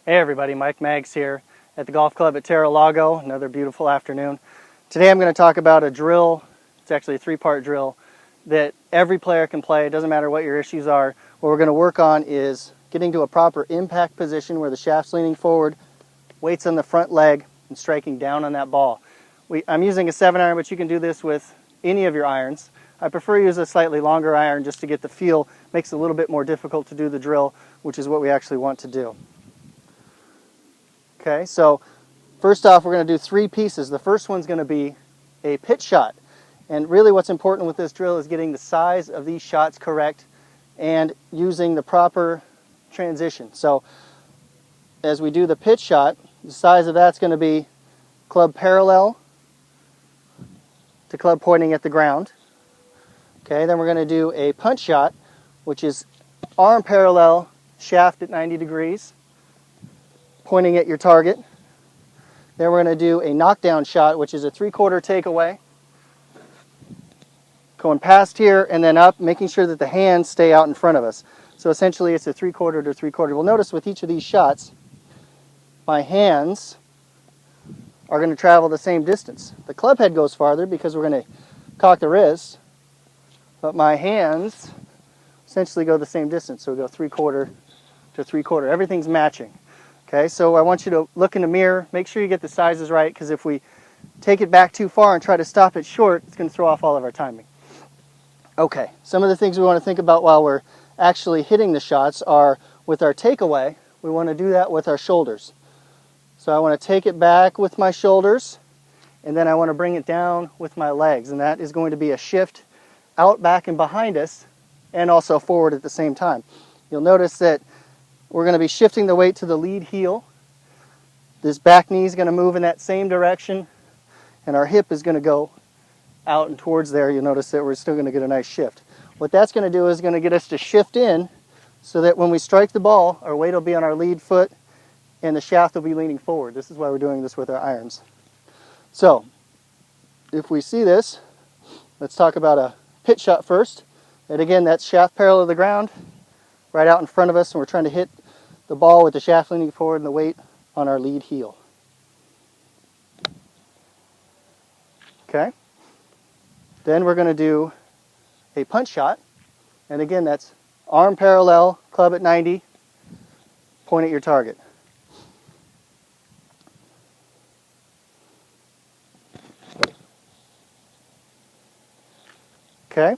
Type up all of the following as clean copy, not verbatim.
Hey everybody, Mike Maggs here at the golf club at Terra Lago. Another beautiful afternoon. Today I'm going to talk about a drill. It's actually a three-part drill that every player can play. It doesn't matter what your issues are. What we're going to work on is getting to a proper impact position where the shaft's leaning forward, weight's on the front leg, and striking down on that ball. I'm using a 7-iron, but you can do this with any of your irons. I prefer to use a slightly longer iron just to get the feel. Makes it a little bit more difficult to do the drill, which is what we actually want to do. Okay, so first off, we're going to do 3 pieces. The first one's going to be a pitch shot. And really what's important with this drill is getting the size of these shots correct and using the proper transition. So as we do the pitch shot, the size of that's going to be club parallel to club pointing at the ground. Okay, then we're going to do a punch shot, which is arm parallel, shaft at 90 degrees. Pointing at your target. Then we're going to do a knockdown shot, which is a 3/4 takeaway. Going past here and then up, making sure that the hands stay out in front of us. So essentially it's a 3/4 to 3/4. We'll notice with each of these shots, my hands are going to travel the same distance. The club head goes farther because we're going to cock the wrist, but my hands essentially go the same distance. So we go 3/4 to 3/4. Everything's matching. Okay, so I want you to look in the mirror, make sure you get the sizes right, because if we take it back too far and try to stop it short, it's going to throw off all of our timing. Okay, some of the things we want to think about while we're actually hitting the shots are with our takeaway, we want to do that with our shoulders. So I want to take it back with my shoulders, and then I want to bring it down with my legs, and that is going to be a shift out, back, and behind us, and also forward at the same time. You'll notice that we're going to be shifting the weight to the lead heel. This back knee is going to move in that same direction, and our hip is going to go out and towards there. You'll notice that we're still going to get a nice shift. What that's going to do is going to get us to shift in so that when we strike the ball, our weight will be on our lead foot and the shaft will be leaning forward. This is why we're doing this with our irons. So, if we see this, let's talk about a pitch shot first. And again, that's shaft parallel to the ground, right out in front of us, and we're trying to hit the ball with the shaft leaning forward and the weight on our lead heel. Okay. Then we're going to do a punch shot, and again that's arm parallel, club at 90, point at your target. Okay.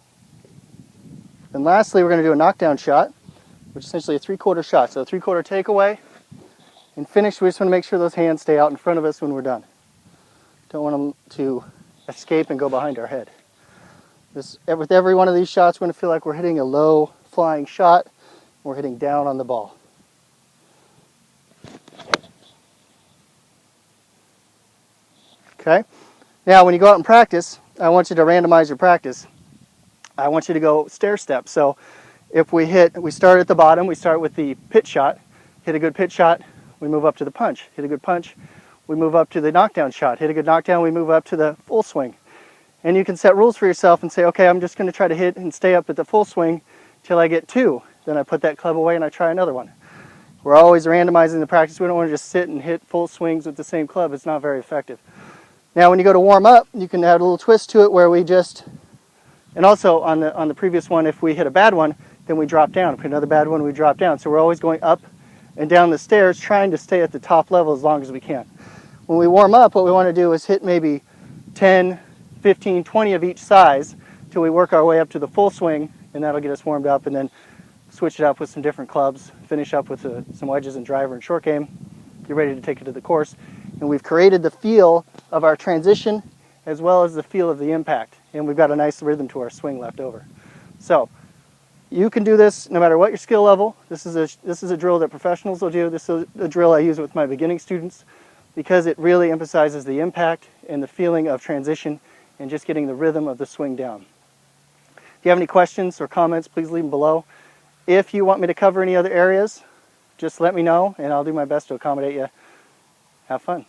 And lastly, we're going to do a knockdown shot, which is essentially a 3/4 shot. So a 3/4 takeaway, and finish. We just want to make sure those hands stay out in front of us when we're done. Don't want them to escape and go behind our head. With every one of these shots, we're going to feel like we're hitting a low flying shot. We're hitting down on the ball. Okay. Now, when you go out and practice, I want you to randomize your practice. I want you to go stair step. So if we start at the bottom, we start with the pitch shot, hit a good pitch shot, we move up to the punch, hit a good punch, we move up to the knockdown shot, hit a good knockdown, we move up to the full swing. And you can set rules for yourself and say, okay, I'm just going to try to hit and stay up at the full swing till I get 2. Then I put that club away and I try another one. We're always randomizing the practice. We don't want to just sit and hit full swings with the same club. It's not very effective. Now when you go to warm up, you can add a little twist to it where we just, and also on the previous one, if we hit a bad one, then we drop down. If we hit another bad one, we drop down. So we're always going up and down the stairs, trying to stay at the top level as long as we can. When we warm up, what we want to do is hit maybe 10, 15, 20 of each size till we work our way up to the full swing, and that'll get us warmed up, and then switch it up with some different clubs, finish up with some wedges and driver and short game, get ready to take it to the course. And we've created the feel of our transition as well as the feel of the impact, and we've got a nice rhythm to our swing left over. So you can do this no matter what your skill level. This is a drill that professionals will do. This is a drill I use with my beginning students because it really emphasizes the impact and the feeling of transition and just getting the rhythm of the swing down. If you have any questions or comments, please leave them below. If you want me to cover any other areas, just let me know and I'll do my best to accommodate you. Have fun.